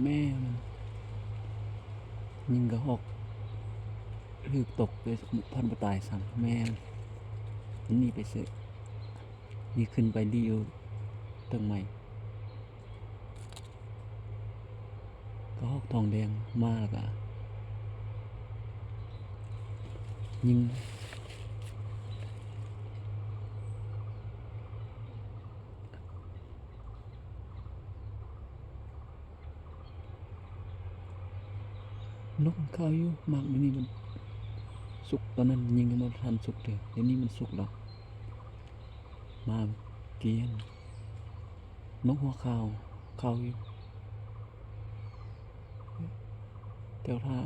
แม่มันยิงกระหอกลูกตกเลยพันปตายซ้ำแม่มันนี่ไปเสือนี่ขึ้นไปดีอยู่ตั้งใหม่กระหอกทองแดงมาแล้วก็ยิงนกเข้าอยู่มากนี่มันสุกตอนนั้นยิงมันทันสุกเลยเดี๋ยวนี้มันสุกแล้วมาเกียนนกหัวขาวเข้าอยู่แต่ถ้า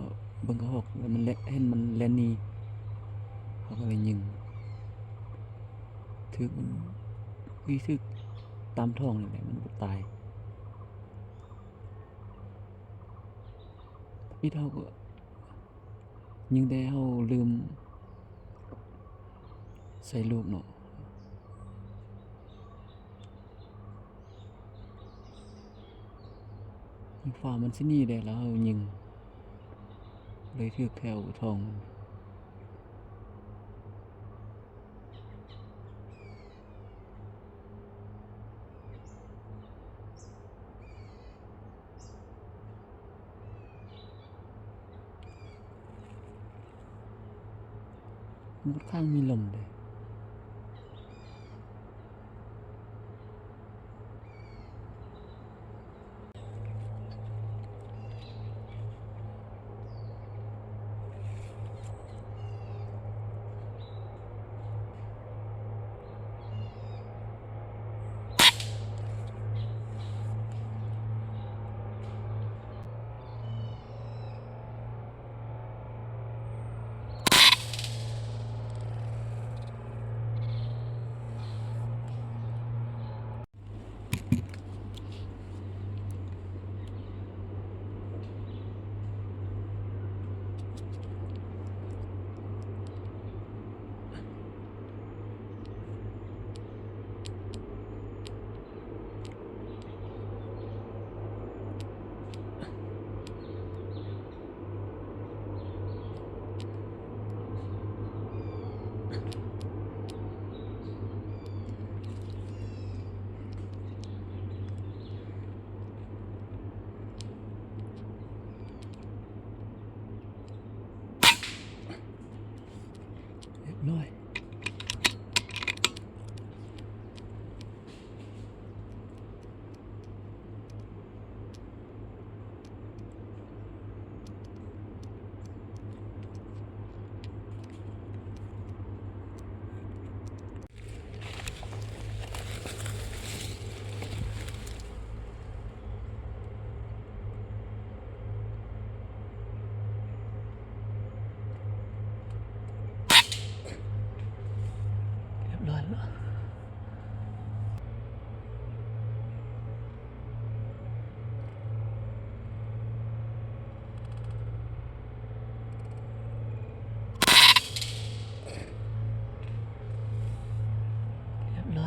เบิ่งกระหอกมันเห็นมันแลนนี่เขาก็เลยยิงถึกมันวิทึกตามท้องนี่แหละมันบ่ตายพี่เท่าก็ยิงได้เฮาลืมใส่ลูกเนาะยิงฟ้ามันสิหนี่ได้แล้วเฮายิงเลยถึกแถวท้องมันค่อนข้างมีลมเลยเรียบร้อ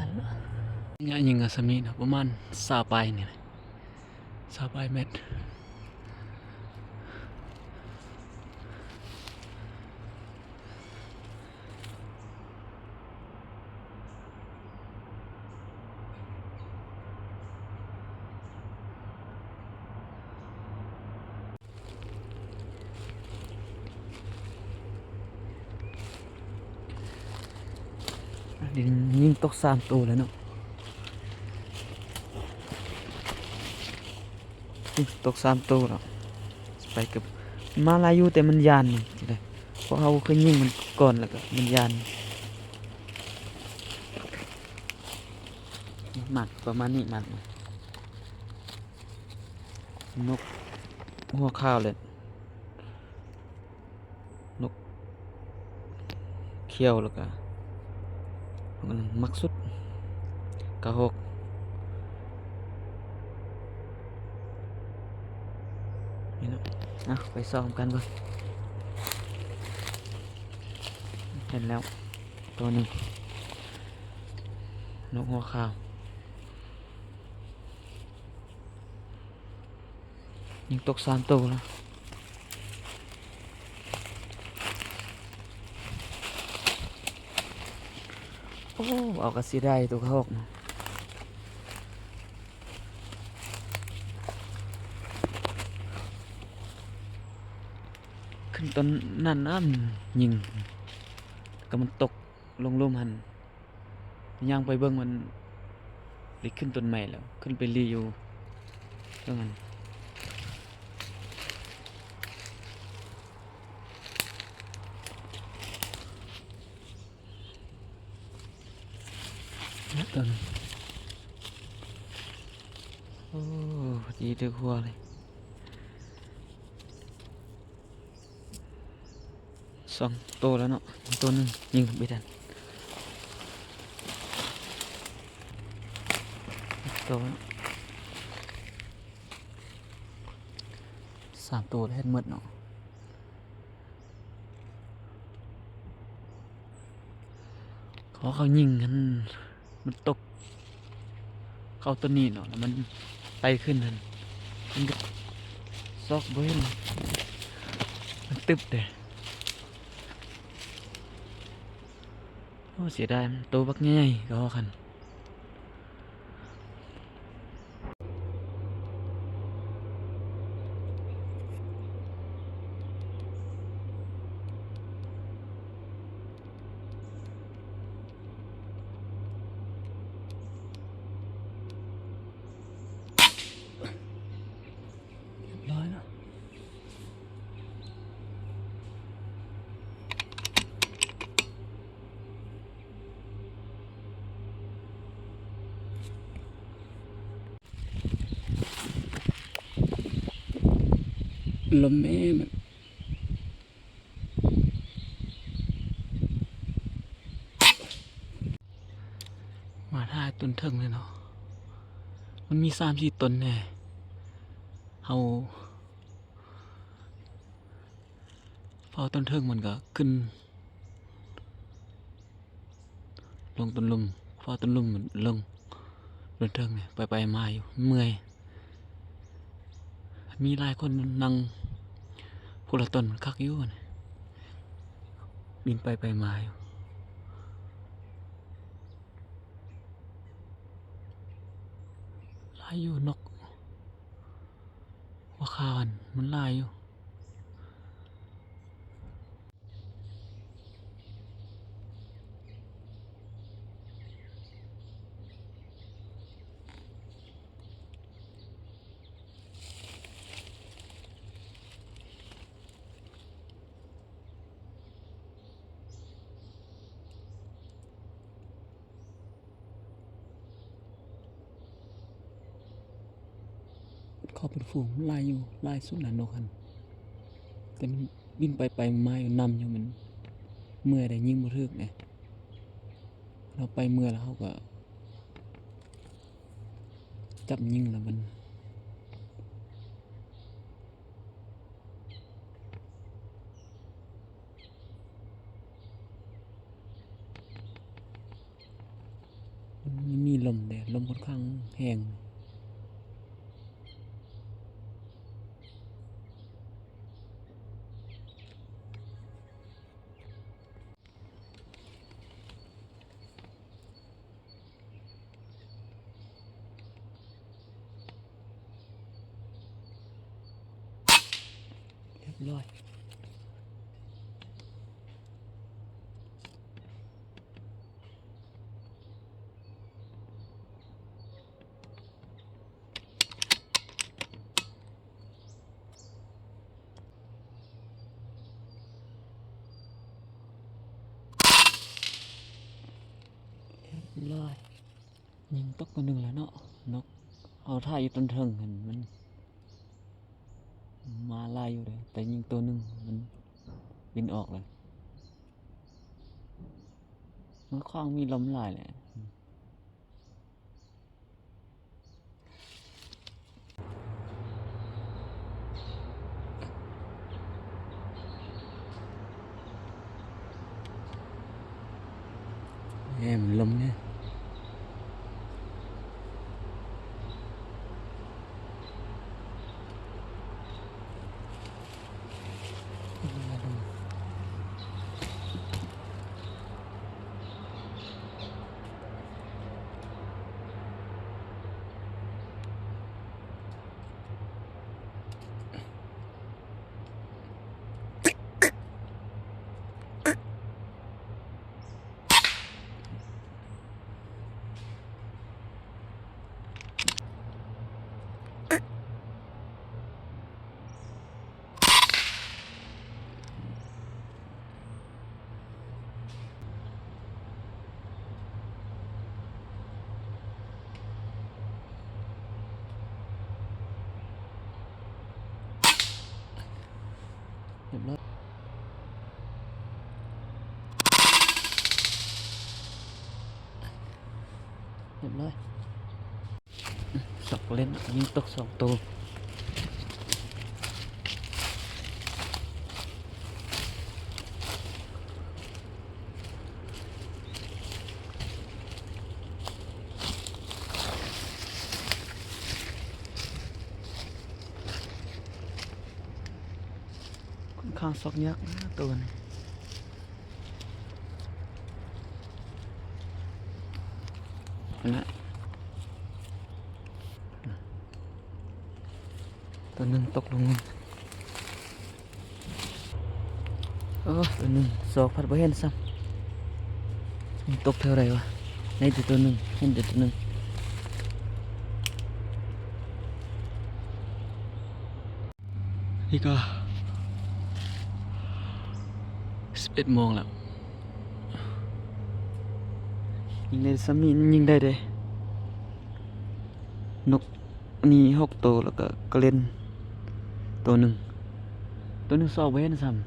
ยแล้วเนี่ยยิงอาสมีนะประมาณ20ปลายนี่แหละ20ปลายเม็ดดินยิงตก3ตัวแล้วเนาะยิงตก3ตัวแล้วไปกับมาลายูแต่มันยานนี่จังได๋เพราะเฮาเคยยิงมันก่อนแล้วก็มันยานหมักประมาณนี้หมักนกหัวข้าวเลยนกเขี้ยวแล้วก็มันมักสุดกระหกนี่นะไปซ้อมกันก่อนเห็นแล้วตัวนึงนกหัวข้าว ยิงตก3ตัวแล้วโอ้เอากระสีได้ตัวเขาออกนะขึ้นต้นนั่นน้ำยิงก็มันตกลงลุ่มหันย่างไปเบิ่งมันได้ขึ้นต้นใหม่แล้วขึ้นไปรีอยู่เรื่องมันต้นโอ้ดีถึกหัวเลย2ตัวแล้วเนาะตัวหนึงยิงไม่ทันตัวแล้ว3ตัวแล้วเฮ็ดหมดเนาะเขายิงกันมันตกเข้าต้นนี้เนาะแล้วมันไปขึ้นนั่นมันก็ซอกบ่เห็นมันตึบเด้โอ้เสียดายมันโตบักใหญ่ก็เอาคันร้อยแล้วลมแม่มันมาท่าต้นเทิงเลยเนาะมันมี3-4ต้นแน่เฮาพอต้นเทิงมันก็ขึ้นลงต้นลุมพอต้นลุมมันลงต้นเทิงเนี่ยไปมาอยู่เมื่อยมีหลายคนนั่งผู้ละต้นมันคักอยู่นะบินไปมาอยู่หลายอยู่นกว่าคาวันมันหลายอยู่เขาเป็นฝูงลายอยู่ลายสุดหลานนกหันแต่มันบินไปมาอยู่นำอยู่มันเมื่อยได้ยิงบ่ถึกเนี่ยเราไปเมื่อแล้วเขาก็จับยิงแล้วมันมีลมเด้ลมค่อนข้างแห้งเรียบร้อยยิงตกตัวหนึ่งแล้วเนาะนกเอาท่าอยู่ต้นเทิงเห็นมันมาไล่อยู่เลยแต่ยิงตัวหนึ่งมันบินออกเลยมันคว้างมีลมหลายแหละมันลมเนี่ย รียบร้อยเรียบร้อยสองเล่นยิงตก2 ตัวค่อนข้างซอกยักษ์นะตัวนี้นะตัวหนึ่งตกลงตัวหนึ่งซอกพัดบ่เห็นซ้ำมันตกเท่าไรวะในตัวหนึ่งเห็นแต่ตัวหนึ่งนี่ก็11 โมงแล้วยิงได้ซ้ำนี่ยิงได้เด้นกนี่6 ตัวแล้วก็กระเล่นตัวหนึ่งซอกบ่เห็นซ้ำ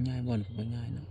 ง่ายบ่อนก็บ่ง่ายเนาะ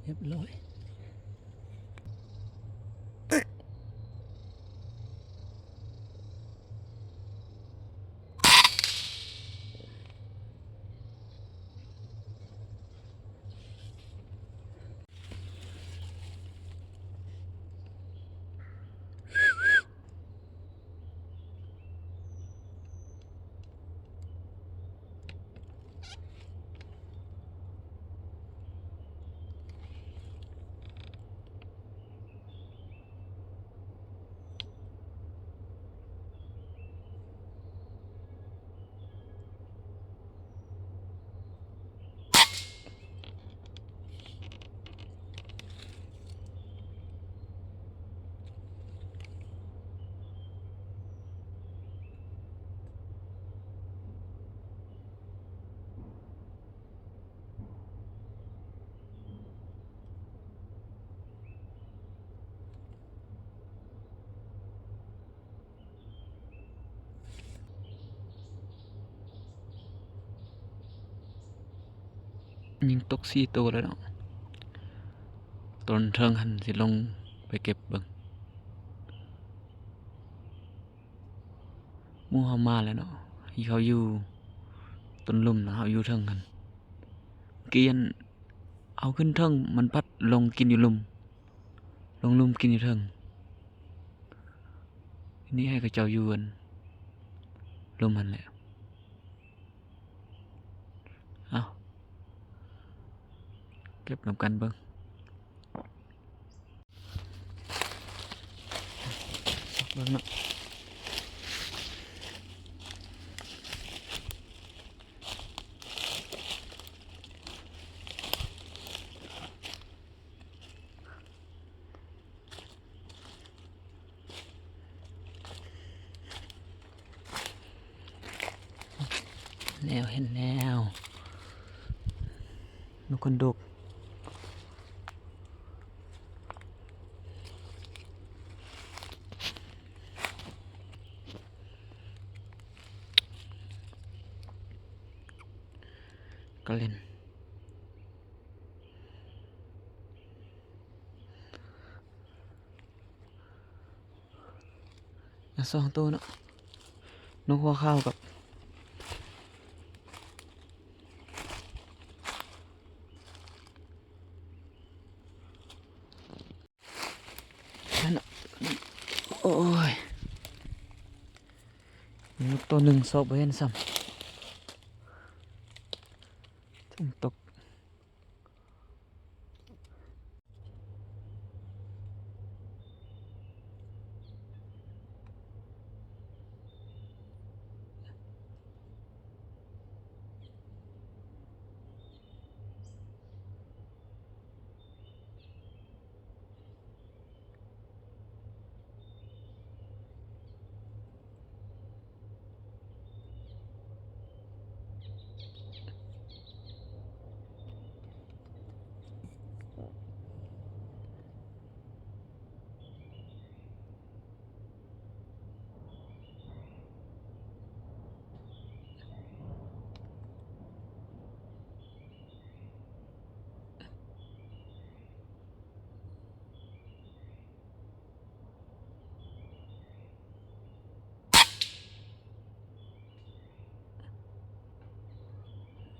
เรียบร้อยยิงตก4ตัวแล้วเนาะตนเทิงหันสิลงไปเก็บเบิ่งหมู่เฮามาแล้วเนาะที่เขาอยู่ต้นลุ่มนะเฮาอยู่เทิงกันเกียนเอาขึ้นเทิงมันพัดลงกินอยู่ลุ่มลงลุ่มกินอยู่เทิงทีนี้ให้กับเจ้าอยู่กันลุ่มมันแหละเอาเก็บนำกันเบิ่งเบิ่งเนาะแล้วเห็นแล้วนกคนดกก็เล่น2 ตัวเนาะนกหัวข้าวกับนั่นเนาะโอ้ยนกตัวหนึ่งซบบ่เห็นซ้ำถึงตก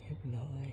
เรียบร้อย